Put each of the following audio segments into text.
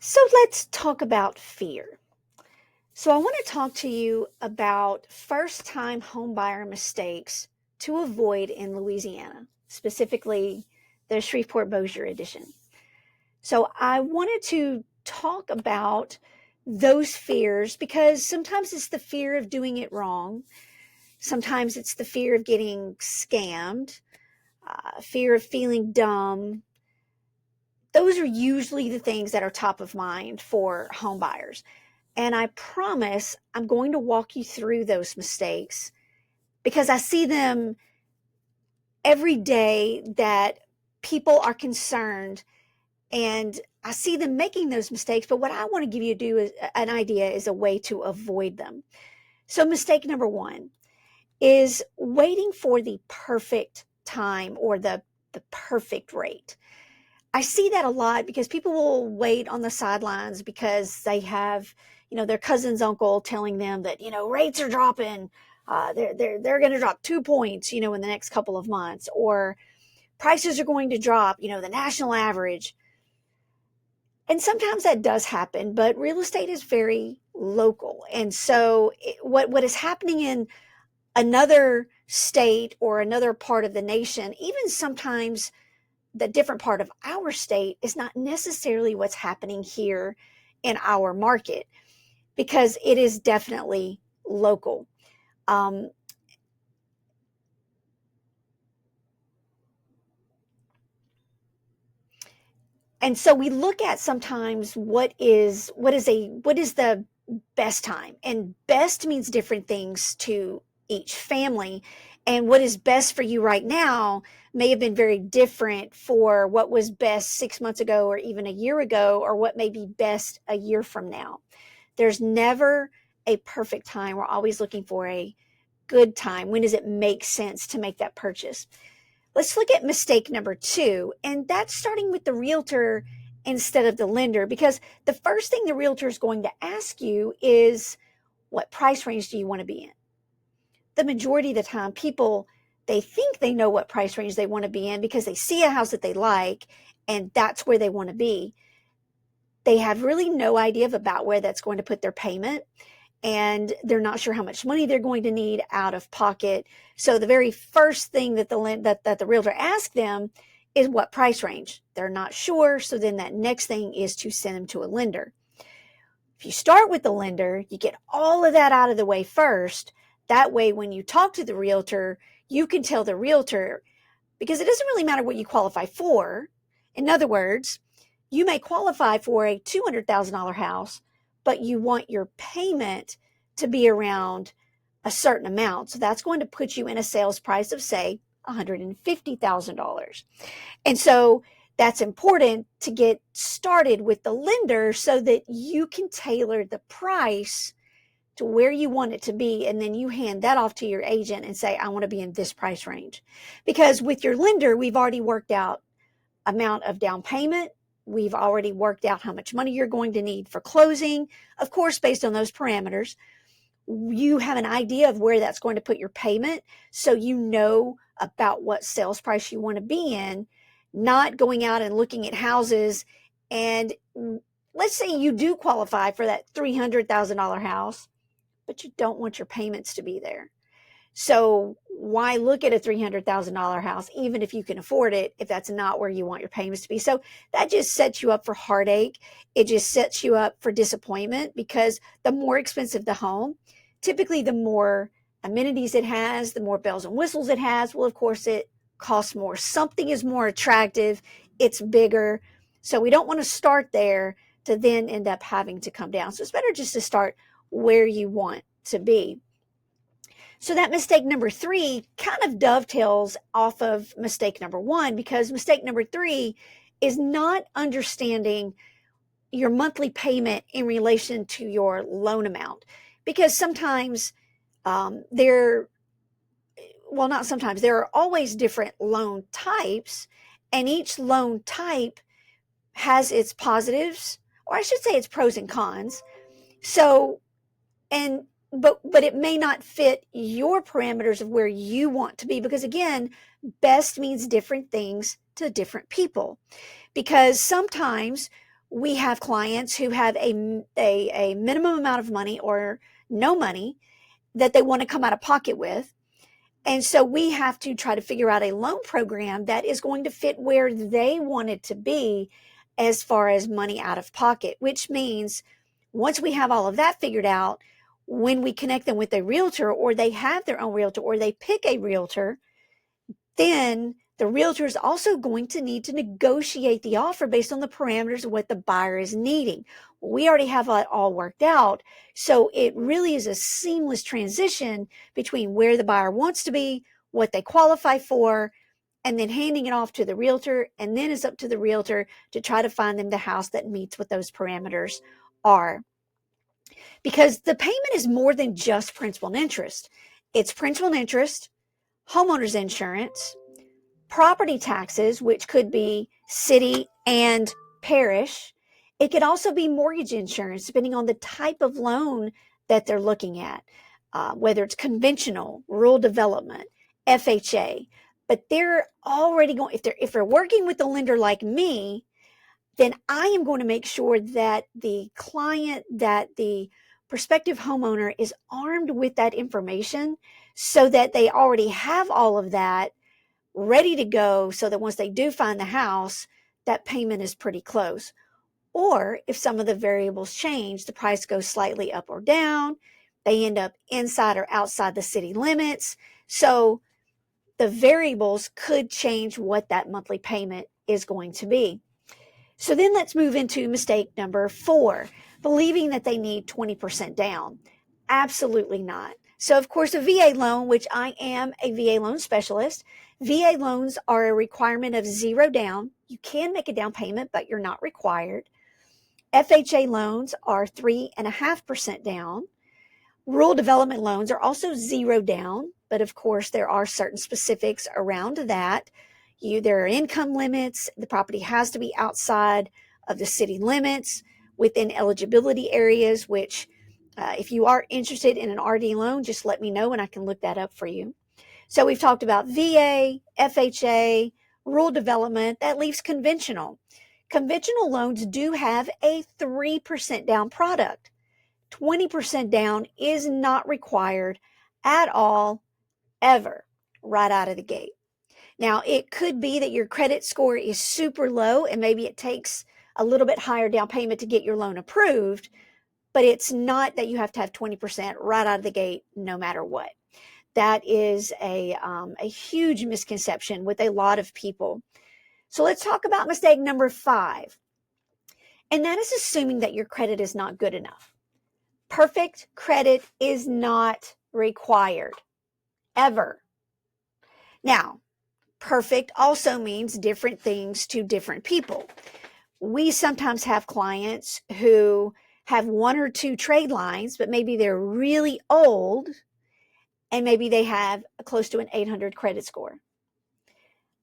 So let's talk about fear. So I want to talk to you about first-time homebuyer mistakes to avoid in Louisiana, specifically the Shreveport Bossier edition. So I wanted to talk about those fears because sometimes it's the fear of doing it wrong. Sometimes it's the fear of getting scammed, fear of feeling dumb. Those are usually the things that are top of mind for home buyers. And I promise I'm going to walk you through those mistakes because I see them every day that people are concerned and I see them making those mistakes. But what I want to give you an idea is a way to avoid them. So mistake number one is waiting for the perfect time or the perfect rate. I see that a lot because people will wait on the sidelines because they have, their cousin's uncle telling them that, rates are dropping. They're going to drop 2 points, in the next couple of months, or prices are going to drop, the national average. And sometimes that does happen, but real estate is very local. And so what is happening in another state or another part of the nation, even sometimes the different part of our state, is not necessarily what's happening here in our market because it is definitely local. And so we look at sometimes what is the best time, and best means different things to each family, and what is best for you right now may have been very different for what was best 6 months ago or even a year ago, or what may be best a year from now. There's never a perfect time. We're always looking for a good time. When does it make sense to make that purchase? Let's look at mistake number two, and that's starting with the realtor instead of the lender, because the first thing the realtor is going to ask you is, what price range do you want to be in? The majority of the time, people, they think they know what price range they want to be in because they see a house that they like, and that's where they want to be. They have really no idea about where that's going to put their payment, and they're not sure how much money they're going to need out of pocket. So the very first thing that the realtor asks them is what price range. They're not sure. So then that next thing is to send them to a lender. If you start with the lender, you get all of that out of the way first. That way, when you talk to the realtor, you can tell the realtor, because it doesn't really matter what you qualify for. In other words, you may qualify for a $200,000 house, but you want your payment to be around a certain amount. So that's going to put you in a sales price of, say, $150,000. And so that's important to get started with the lender so that you can tailor the price to where you want it to be. And then you hand that off to your agent and say, I want to be in this price range. Because with your lender, we've already worked out amount of down payment. We've already worked out how much money you're going to need for closing. Of course, based on those parameters, you have an idea of where that's going to put your payment, so you know about what sales price you want to be in, not going out and looking at houses. And let's say you do qualify for that $300,000 house, but you don't want your payments to be there. So why look at a $300,000 house, even if you can afford it, if that's not where you want your payments to be? So that just sets you up for heartache. It just sets you up for disappointment, because the more expensive the home, typically the more amenities it has, the more bells and whistles it has. Well, of course, it costs more. Something is more attractive. It's bigger. So we don't want to start there to then end up having to come down. So it's better just to start where you want to be. So that mistake number three kind of dovetails off of mistake number one, because mistake number three is not understanding your monthly payment in relation to your loan amount. Because sometimes there are always different loan types, and each loan type has its positives, or I should say its pros and cons. So, but it may not fit your parameters of where you want to be, because again, best means different things to different people. Because sometimes we have clients who have a minimum amount of money or no money that they want to come out of pocket with. And so we have to try to figure out a loan program that is going to fit where they want it to be as far as money out of pocket, which means once we have all of that figured out, when we connect them with a realtor, or they have their own realtor, or they pick a realtor, then the realtor is also going to need to negotiate the offer based on the parameters of what the buyer is needing. We already have it all worked out. So it really is a seamless transition between where the buyer wants to be, what they qualify for, and then handing it off to the realtor. And then it's up to the realtor to try to find them the house that meets what those parameters are. Because the payment is more than just principal and interest. It's principal and interest, homeowner's insurance, property taxes, which could be city and parish. It could also be mortgage insurance, depending on the type of loan that they're looking at, whether it's conventional, rural development, FHA. But they're already going, if they're working with a lender like me, then I am going to make sure that the client, that the prospective homeowner is armed with that information so that they already have all of that ready to go, so that once they do find the house, that payment is pretty close. Or if some of the variables change, the price goes slightly up or down, they end up inside or outside the city limits. So the variables could change what that monthly payment is going to be. So then let's move into mistake number 4, believing that they need 20% down. Absolutely not. So of course, a VA loan, which I am a VA loan specialist, VA loans are a requirement of 0 down. You can make a down payment, but you're not required. FHA loans are 3.5% down. Rural development loans are also 0 down, but of course there are certain specifics around that. There are income limits. The property has to be outside of the city limits within eligibility areas, which if you are interested in an RD loan, just let me know and I can look that up for you. So we've talked about VA, FHA, rural development. That leaves conventional. Conventional loans do have a 3% down product. 20% down is not required at all, ever, right out of the gate. Now, it could be that your credit score is super low and maybe it takes a little bit higher down payment to get your loan approved, but it's not that you have to have 20% right out of the gate no matter what. That is a huge misconception with a lot of people. So let's talk about mistake number 5. And that is assuming that your credit is not good enough. Perfect credit is not required, ever. Now, perfect also means different things to different people. We sometimes have clients who have 1 or 2 trade lines, but maybe they're really old and maybe they have close to an 800 credit score.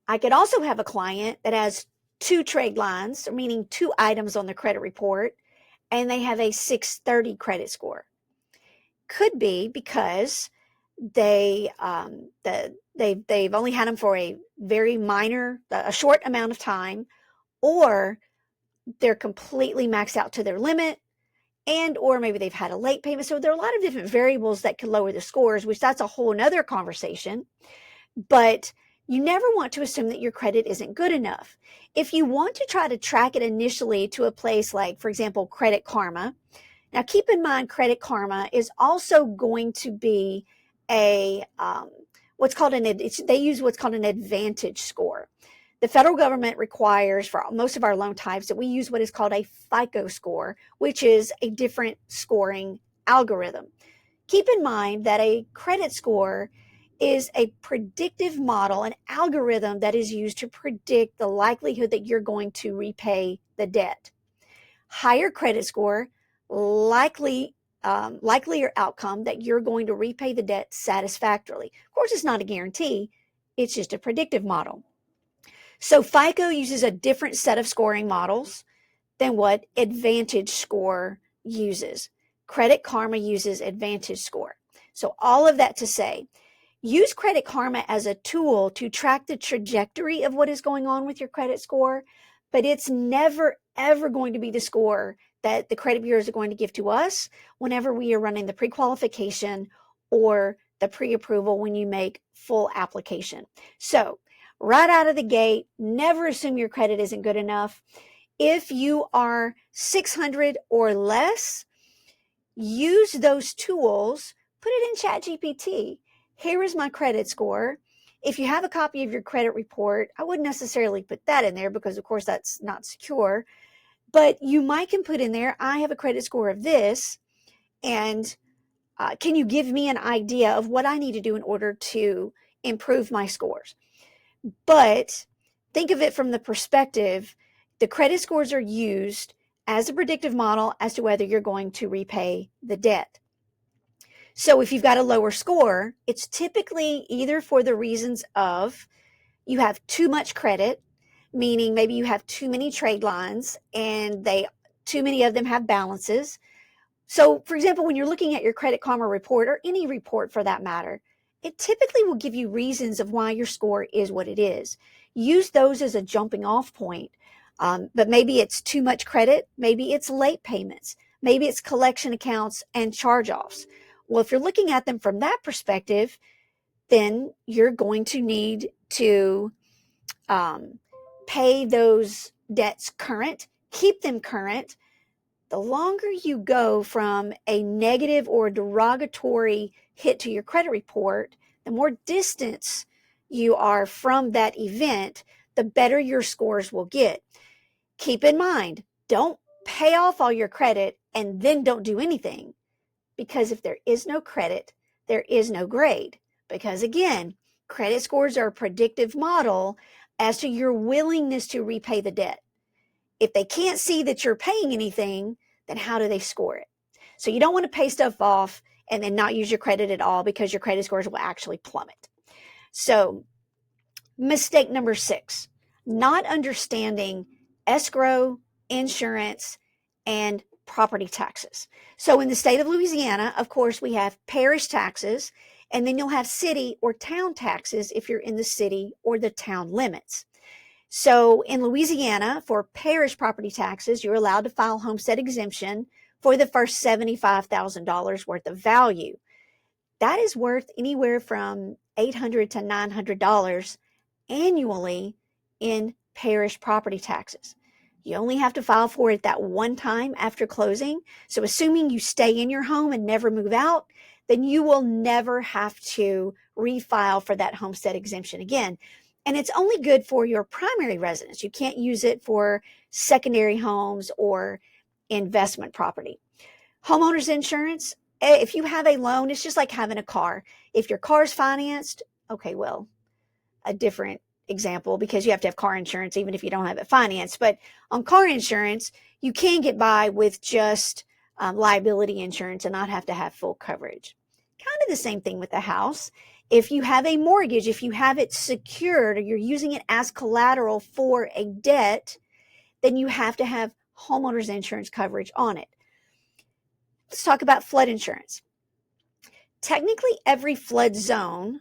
I could also have a client that has 2 trade lines, meaning 2 items on the credit report, and they have a 630 credit score. Could be because they've only had them for a very minor, a short amount of time, or they're completely maxed out to their limit, and or maybe they've had a late payment. So there are a lot of different variables that could lower the scores, which that's a whole nother conversation. But you never want to assume that your credit isn't good enough. If you want to try to track it initially to a place like, for example, Credit Karma. Now, keep in mind, Credit Karma is also going to be a they use what's called an advantage score. The federal government requires for most of our loan types that we use what is called a FICO score, which is a different scoring algorithm. Keep in mind that a credit score is a predictive model, an algorithm that is used to predict the likelihood that you're going to repay the debt. Higher credit score, likelier outcome that you're going to repay the debt satisfactorily. Of course, it's not a guarantee. It's just a predictive model. So FICO uses a different set of scoring models than what Advantage Score uses. Credit Karma uses Advantage Score. So all of that to say, use Credit Karma as a tool to track the trajectory of what is going on with your credit score, but it's never, ever going to be the score that the credit bureaus are going to give to us whenever we are running the pre-qualification or the pre-approval when you make full application. So right out of the gate, never assume your credit isn't good enough. If you are 600 or less, use those tools, put it in ChatGPT. Here is my credit score. If you have a copy of your credit report, I wouldn't necessarily put that in there because, of course, that's not secure. But you might can put in there, I have a credit score of this, and can you give me an idea of what I need to do in order to improve my scores? But think of it from the perspective, the credit scores are used as a predictive model as to whether you're going to repay the debt. So if you've got a lower score, it's typically either for the reasons of you have too much credit, meaning maybe you have too many trade lines and too many of them have balances. So for example, when you're looking at your Credit Karma report or any report for that matter, it typically will give you reasons of why your score is what it is. Use those as a jumping off point. But maybe it's too much credit. Maybe it's late payments. Maybe it's collection accounts and charge-offs. Well, if you're looking at them from that perspective, then you're going to need to pay those debts current, keep them current. The longer you go from a negative or derogatory hit to your credit report, the more distance you are from that event, the better your scores will get. Keep in mind, don't pay off all your credit and then don't do anything, because if there is no credit, there is no grade. Because again, credit scores are a predictive model as to your willingness to repay the debt. If they can't see that you're paying anything, then how do they score it? So you don't want to pay stuff off and then not use your credit at all, because your credit scores will actually plummet. So mistake number 6, not understanding escrow, insurance, and property taxes. So in the state of Louisiana, of course, we have parish taxes, and then you'll have city or town taxes if you're in the city or the town limits. So in Louisiana, for parish property taxes, you're allowed to file homestead exemption for the first $75,000 worth of value. That is worth anywhere from $800 to $900 annually in parish property taxes. You only have to file for it that one time after closing. So assuming you stay in your home and never move out, then you will never have to refile for that homestead exemption again. And it's only good for your primary residence. You can't use it for secondary homes or investment property. Homeowners insurance, if you have a loan, it's just like having a car. If your car's financed, okay, well, a different example, because you have to have car insurance even if you don't have it financed. But on car insurance, you can get by with just liability insurance and not have to have full coverage. Kind of the same thing with the house. If you have a mortgage, if you have it secured or you're using it as collateral for a debt, then you have to have homeowners insurance coverage on it. Let's talk about flood insurance. Technically, every flood zone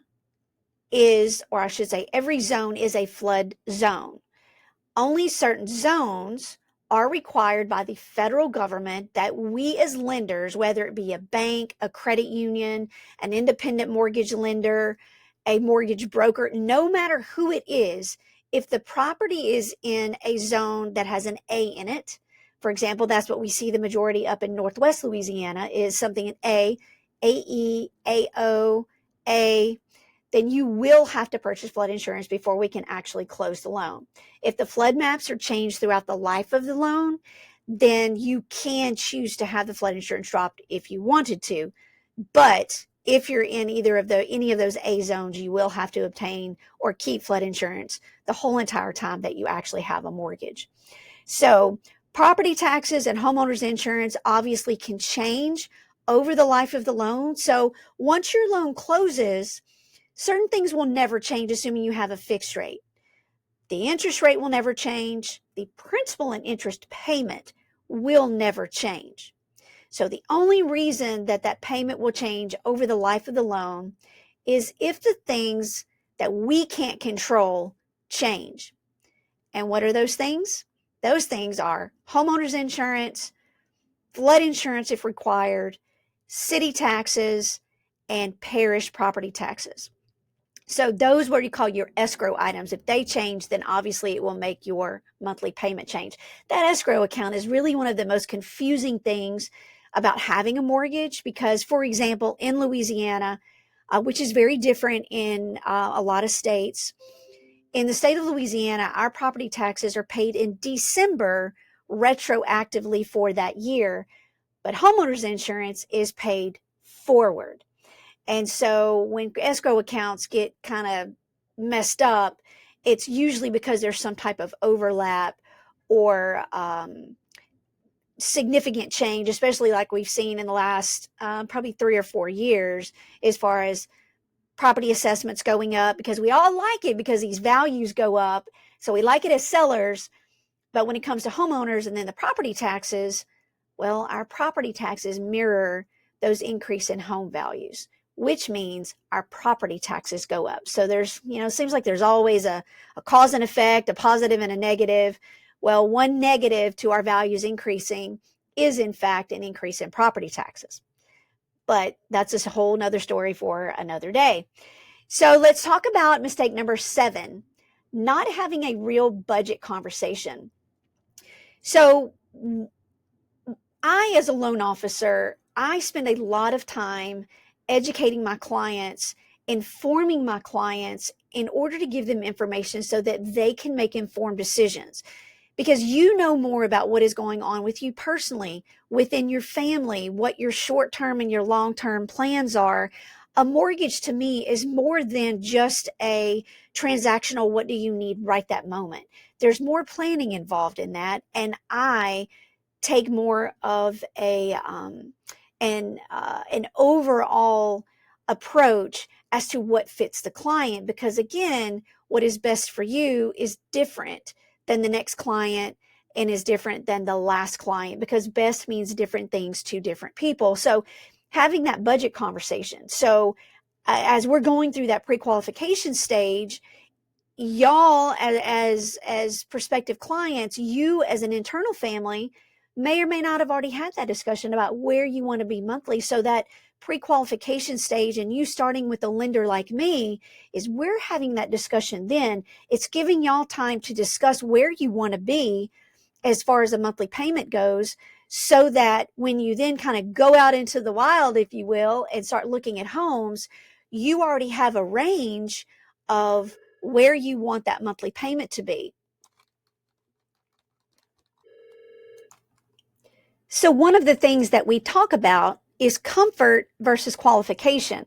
is, or I should say, every zone is a flood zone. Only certain zones are required by the federal government that we as lenders, whether it be a bank, a credit union, an independent mortgage lender, a mortgage broker, no matter who it is, if the property is in a zone that has an A in it, for example, that's what we see the majority up in Northwest Louisiana, is something in A, AE, AO, A, then you will have to purchase flood insurance before we can actually close the loan. If the flood maps are changed throughout the life of the loan, then you can choose to have the flood insurance dropped if you wanted to. But if you're in any of those A zones, you will have to obtain or keep flood insurance the whole entire time that you actually have a mortgage. So property taxes and homeowners insurance obviously can change over the life of the loan. So once your loan closes, certain things will never change, assuming you have a fixed rate. The interest rate will never change. The principal and interest payment will never change. So the only reason that that payment will change over the life of the loan is if the things that we can't control change. And what are those things? Those things are homeowners insurance, flood insurance if required, city taxes, and parish property taxes. So those what you call your escrow items. If they change, then obviously it will make your monthly payment change. That escrow account is really one of the most confusing things about having a mortgage because, for example, in Louisiana, which is very different in a lot of states, in the state of Louisiana, our property taxes are paid in December retroactively for that year, but homeowners insurance is paid forward. And so when escrow accounts get kind of messed up, it's usually because there's some type of overlap or significant change, especially like we've seen in the last probably 3 or 4 years, as far as property assessments going up, because we all like it because these values go up. So we like it as sellers. But when it comes to homeowners and then the property taxes, well, our property taxes mirror those increase in home values, which means our property taxes go up. So there's, it seems like there's always a cause and effect, a positive and a negative. Well, one negative to our values increasing is in fact an increase in property taxes. But that's just a whole nother story for another day. So let's talk about mistake number 7, not having a real budget conversation. So I, as a loan officer, I spend a lot of time educating my clients, informing my clients in order to give them information so that they can make informed decisions. Because you know more about what is going on with you personally, within your family, what your short-term and your long-term plans are. A mortgage to me is more than just a transactional, what do you need right that moment? There's more planning involved in that. And I take more of an overall approach as to what fits the client, because again, what is best for you is different than the next client and is different than the last client, because best means different things to different people. So having that budget conversation. So as we're going through that pre-qualification stage, y'all as prospective clients, you as an internal family may or may not have already had that discussion about where you want to be monthly. So that pre-qualification stage and you starting with a lender like me is we're having that discussion then. It's giving y'all time to discuss where you want to be as far as a monthly payment goes, so that when you then kind of go out into the wild, if you will, and start looking at homes, you already have a range of where you want that monthly payment to be. So one of the things that we talk about is comfort versus qualification.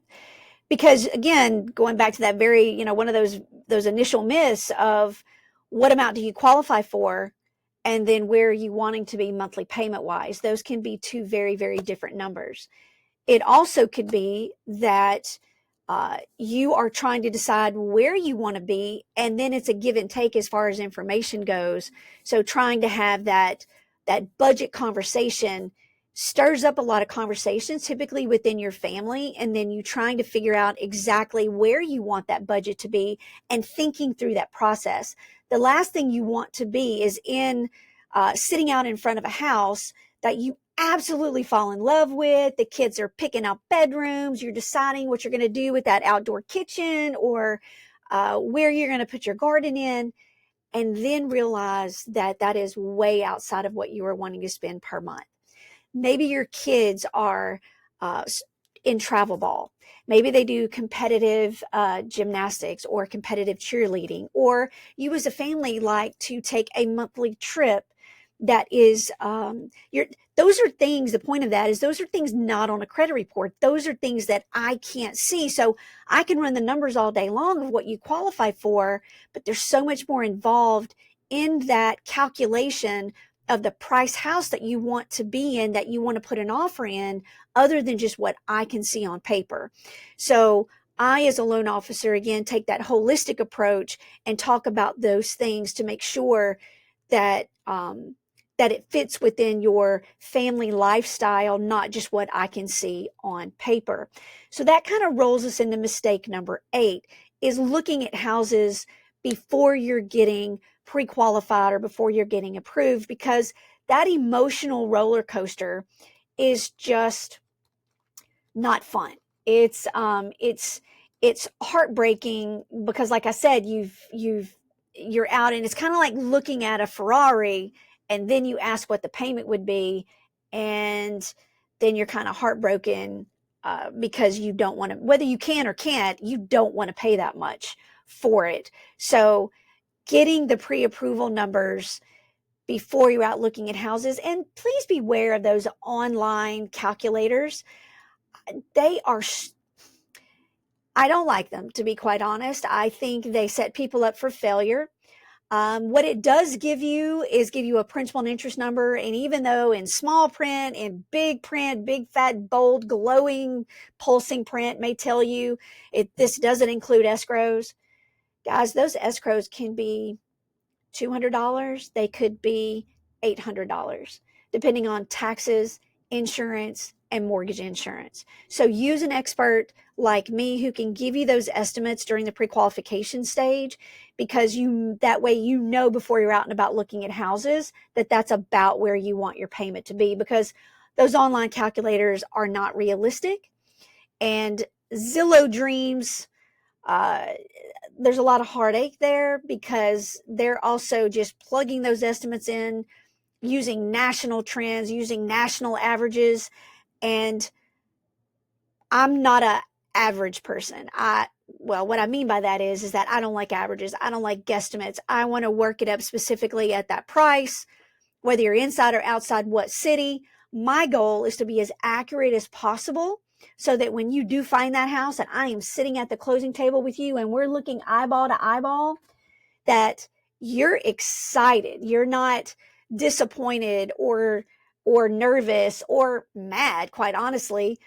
Because again, going back to that very, one of those initial myths of what amount do you qualify for, and then where are you wanting to be monthly payment wise, those can be two very, very different numbers. It also could be that you are trying to decide where you want to be, and then it's a give and take as far as information goes. So trying to have that budget conversation stirs up a lot of conversations, typically within your family, and then you trying to figure out exactly where you want that budget to be and thinking through that process. The last thing you want to be is sitting out in front of a house that you absolutely fall in love with. The kids are picking out bedrooms. You're deciding what you're going to do with that outdoor kitchen, or where you're going to put your garden in, and then realize that that is way outside of what you were wanting to spend per month. Maybe your kids are in travel ball. Maybe they do competitive gymnastics or competitive cheerleading, or you as a family like to take a monthly trip that is those are things, the point of that is those are things not on a credit report. Those are things that I can't see. So I can run the numbers all day long of what you qualify for, but there's so much more involved in that calculation of the price house that you want to be in, that you want to put an offer in, other than just what I can see on paper. So I, as a loan officer, again, take that holistic approach and talk about those things to make sure that that it fits within your family lifestyle, not just what I can see on paper. So that kind of rolls us into mistake number 8, is looking at houses before you're getting pre-qualified or before you're getting approved, because that emotional roller coaster is just not fun. It's heartbreaking because, like I said, you're out, and it's kind of like looking at a Ferrari, and then you ask what the payment would be, and then you're kind of heartbroken because you don't want to, whether you can or can't, you don't want to pay that much for it. So getting the pre-approval numbers before you're out looking at houses, and please beware of those online calculators. They are, I don't like them, to be quite honest. I think they set people up for failure. What it does give you is give you a principal and interest number. And even though in small print, in big print, big, fat, bold, glowing, pulsing print may tell you this doesn't include escrows, guys, those escrows can be $200. They could be $800, depending on taxes, insurance, and mortgage insurance. So use an expert like me who can give you those estimates during the pre-qualification stage, because that way you know before you're out and about looking at houses that that's about where you want your payment to be, because those online calculators are not realistic. And Zillow Dreams, there's a lot of heartache there because they're also just plugging those estimates in using national trends, using national averages. And I'm not a average person. Well, what I mean by that is that I don't like averages. I don't like guesstimates. I want to work it up specifically at that price, whether you're inside or outside what city. My goal is to be as accurate as possible, so that when you do find that house and I am sitting at the closing table with you and we're looking eyeball to eyeball, that you're excited. You're not disappointed or nervous or mad, quite honestly,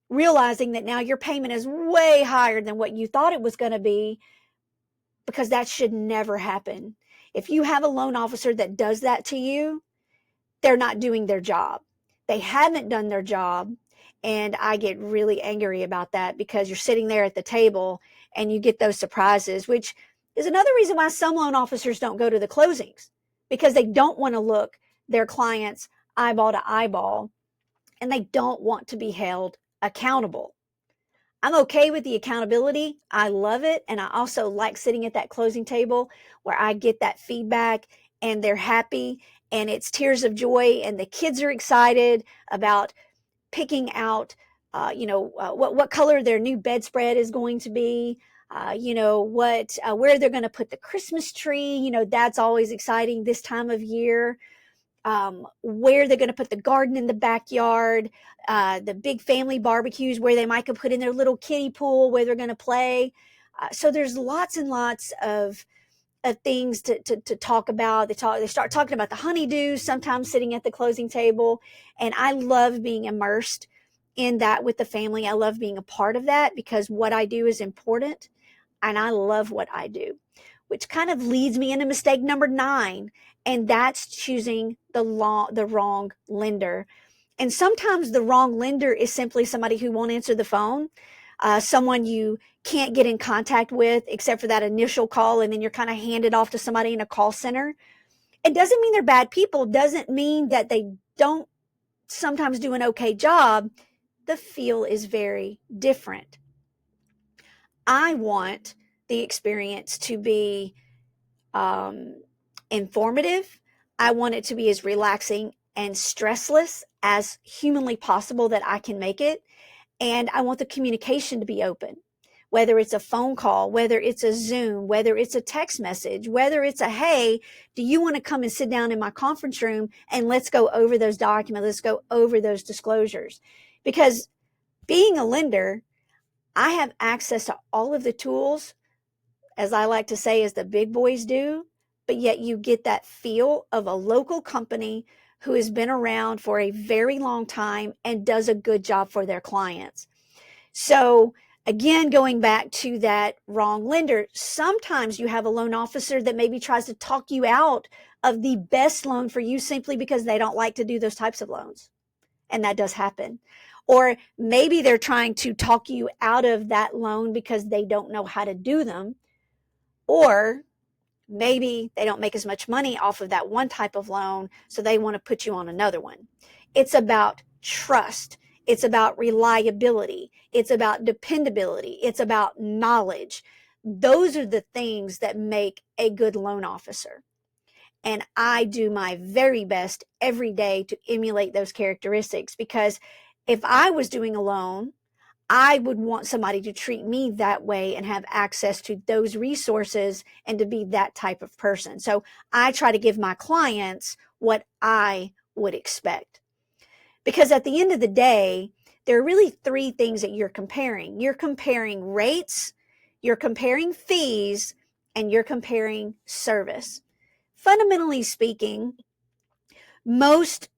realizing that now your payment is way higher than what you thought it was going to be, because that should never happen. If you have a loan officer that does that to you, they're not doing their job. They haven't done their job. And I get really angry about that, because you're sitting there at the table and you get those surprises, which is another reason why some loan officers don't go to the closings, because they don't want to look their clients eyeball to eyeball, and they don't want to be held accountable. I'm okay with the accountability. I love it. And I also like sitting at that closing table where I get that feedback and they're happy and it's tears of joy and the kids are excited about picking out, what color their new bedspread is going to be, where they're going to put the Christmas tree. That's always exciting this time of year. Where they're going to put the garden in the backyard, the big family barbecues where they might go put in their little kiddie pool where they're going to play. So there's lots and lots of things to talk about. They start talking about the honeydews, sometimes sitting at the closing table. And I love being immersed in that with the family. I love being a part of that because what I do is important and I love what I do, which kind of leads me into mistake number 9. And that's choosing the wrong lender. And sometimes the wrong lender is simply somebody who won't answer the phone, someone you can't get in contact with except for that initial call, and then you're kind of handed off to somebody in a call center. It doesn't mean they're bad people, doesn't mean that they don't sometimes do an okay job. The feel is very different. I want the experience to be informative. I want it to be as relaxing and stressless as humanly possible that I can make it. And I want the communication to be open, whether it's a phone call, whether it's a Zoom, whether it's a text message, whether it's a, hey, do you want to come and sit down in my conference room and let's go over those documents, let's go over those disclosures. Because being a lender, I have access to all of the tools, as I like to say, as the big boys do, but yet you get that feel of a local company who has been around for a very long time and does a good job for their clients. So again, going back to that wrong lender, sometimes you have a loan officer that maybe tries to talk you out of the best loan for you simply because they don't like to do those types of loans. And that does happen. Or maybe they're trying to talk you out of that loan because they don't know how to do them. Or Maybe they don't make as much money off of that one type of loan, so they want to put you on another one. It's about trust. It's about reliability. It's about dependability. It's about knowledge. Those are the things that make a good loan officer. And I do my very best every day to emulate those characteristics, because if I was doing a loan, I would want somebody to treat me that way and have access to those resources and to be that type of person. So I try to give my clients what I would expect. Because at the end of the day, there are really three things that you're comparing. You're comparing rates, you're comparing fees, and you're comparing service. Fundamentally speaking, most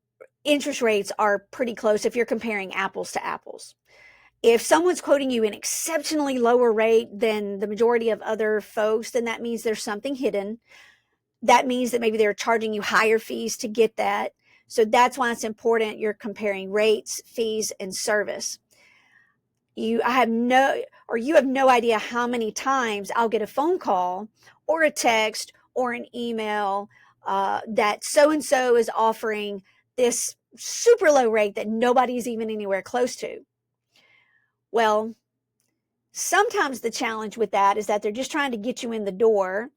interest rates are pretty close if you're comparing apples to apples. If someone's quoting you an exceptionally lower rate than the majority of other folks, then that means there's something hidden. That means that maybe they're charging you higher fees to get that. So that's why it's important you're comparing rates, fees, and service. You have no idea how many times I'll get a phone call or a text or an email that so-and-so is offering this super low rate that nobody's even anywhere close to. Well, sometimes the challenge with that is that they're just trying to get you in the door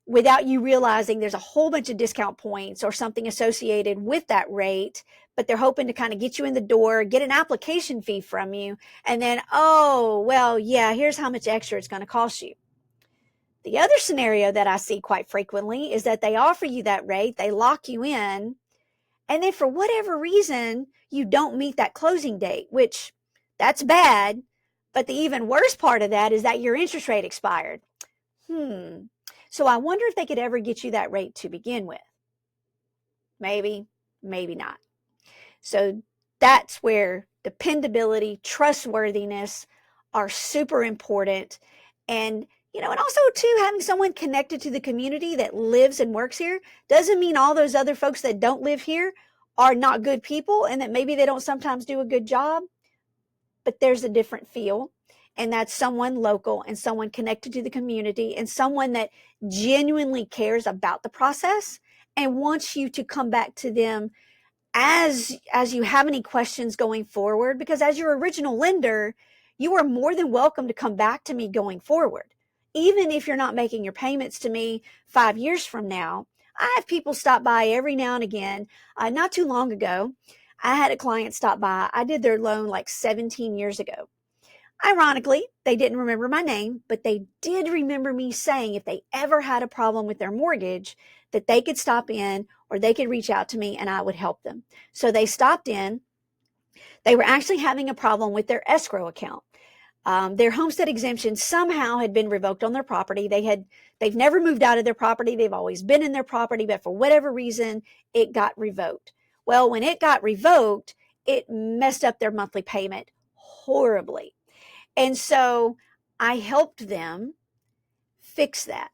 without you realizing there's a whole bunch of discount points or something associated with that rate, but they're hoping to kind of get you in the door, get an application fee from you, and then, oh, well, yeah, here's how much extra it's going to cost you. The other scenario that I see quite frequently is that they offer you that rate, they lock you in, and then for whatever reason, you don't meet that closing date, which that's bad. But the even worse part of that is that your interest rate expired. So I wonder if they could ever get you that rate to begin with. Maybe, maybe not. So that's where dependability, trustworthiness are super important. And and also too, having someone connected to the community that lives and works here doesn't mean all those other folks that don't live here are not good people and that maybe they don't sometimes do a good job. But there's a different feel, and that's someone local and someone connected to the community and someone that genuinely cares about the process and wants you to come back to them as you have any questions going forward, because as your original lender, you are more than welcome to come back to me going forward. Even if you're not making your payments to me 5 years from now, I have people stop by every now and again. Not too long ago, I had a client stop by. I did their loan like 17 years ago. Ironically, they didn't remember my name, but they did remember me saying if they ever had a problem with their mortgage, that they could stop in or they could reach out to me and I would help them. So they stopped in. They were actually having a problem with their escrow account. Their homestead exemption somehow had been revoked on their property. They've never moved out of their property. They've always been in their property, but for whatever reason, it got revoked. Well, when it got revoked, it messed up their monthly payment horribly. And so I helped them fix that.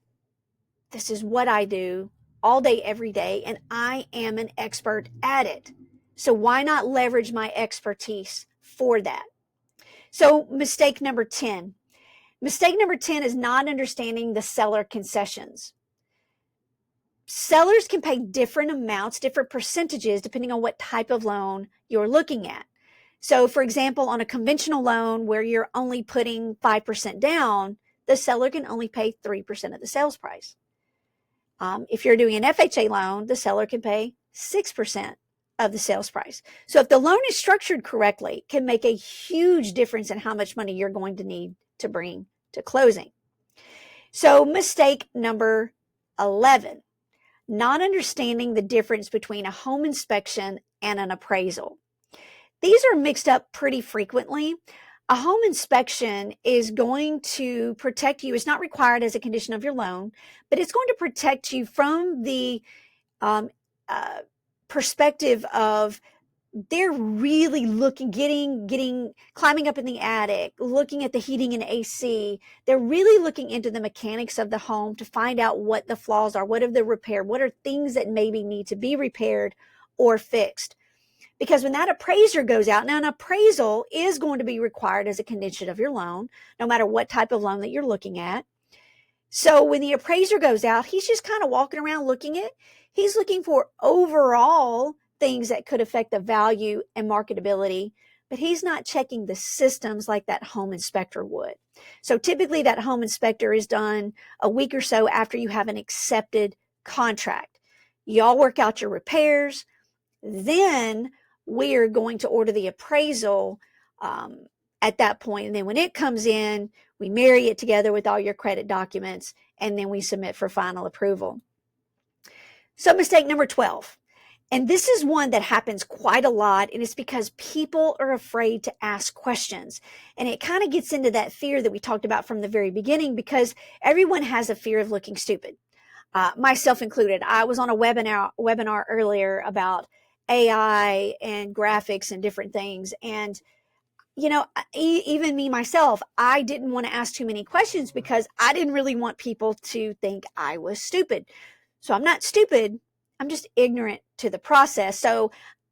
This is what I do all day, every day, and I am an expert at it. So why not leverage my expertise for that? So mistake number 10. Mistake number 10 is not understanding the seller concessions. Sellers can pay different amounts, different percentages, depending on what type of loan you're looking at. So for example, on a conventional loan where you're only putting 5% down, the seller can only pay 3% of the sales price. If you're doing an FHA loan, the seller can pay 6% of the sales price. So if the loan is structured correctly, it can make a huge difference in how much money you're going to need to bring to closing. So mistake number 11, not understanding the difference between a home inspection and an appraisal. These are mixed up pretty frequently. A home inspection is going to protect you. It's not required as a condition of your loan, but it's going to protect you from the perspective of they're really looking, climbing up in the attic, looking at the heating and AC. They're really looking into the mechanics of the home to find out what the flaws are, what are the repair, what are things that maybe need to be repaired or fixed. Because when that appraiser goes out, now an appraisal is going to be required as a condition of your loan, no matter what type of loan that you're looking at. So when the appraiser goes out, he's just kind of walking around he's looking for overall things that could affect the value and marketability, but he's not checking the systems like that home inspector would. So typically that home inspector is done a week or so after you have an accepted contract. Y'all work out your repairs. Then we are going to order the appraisal at that point. And then when it comes in, we marry it together with all your credit documents, and then we submit for final approval. So mistake number 12. And this is one that happens quite a lot, and it's because people are afraid to ask questions. And it kind of gets into that fear that we talked about from the very beginning, because everyone has a fear of looking stupid, myself included. I was on a webinar earlier about AI and graphics and different things. And even me myself, I didn't want to ask too many questions because I didn't really want people to think I was stupid. So I'm not stupid. I'm just ignorant to the process. So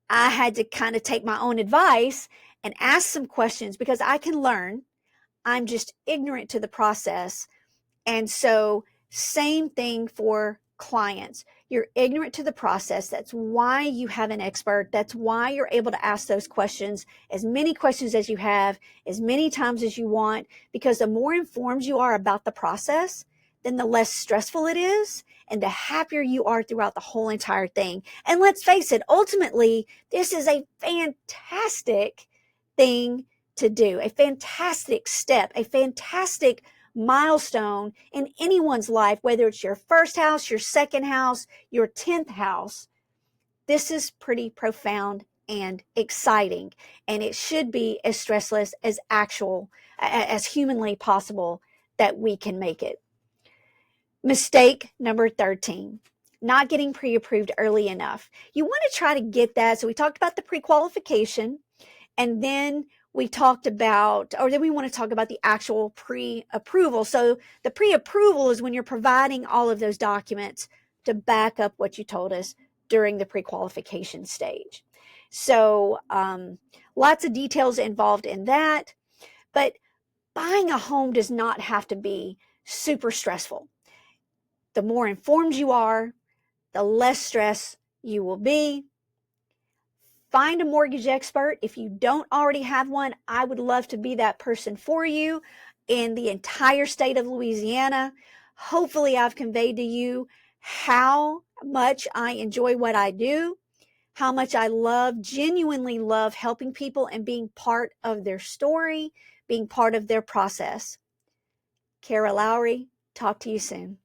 I had to kind of take my own advice and ask some questions because I can learn. I'm just ignorant to the process. And so same thing for clients. You're ignorant to the process. That's why you have an expert. That's why you're able to ask those questions, as many questions as you have, as many times as you want, because the more informed you are about the process, then the less stressful it is and the happier you are throughout the whole entire thing. And let's face it, ultimately, this is a fantastic thing to do, a fantastic step, a fantastic milestone in anyone's life, whether it's your first house, your second house, your 10th house. This is pretty profound and exciting, and it should be as stressless as humanly possible that we can make it. Mistake number 13, not getting pre-approved early enough. You want to try to get that. So we talked about the pre-qualification, and then we talked about, or then we want to talk about the actual pre-approval. So the pre-approval is when you're providing all of those documents to back up what you told us during the pre-qualification stage. So lots of details involved in that, but buying a home does not have to be super stressful. The more informed you are, the less stress you will be. Find a mortgage expert. If you don't already have one, I would love to be that person for you in the entire state of Louisiana. Hopefully, I've conveyed to you how much I enjoy what I do, how much I genuinely love helping people and being part of their story, being part of their process. Kara Lowry, talk to you soon.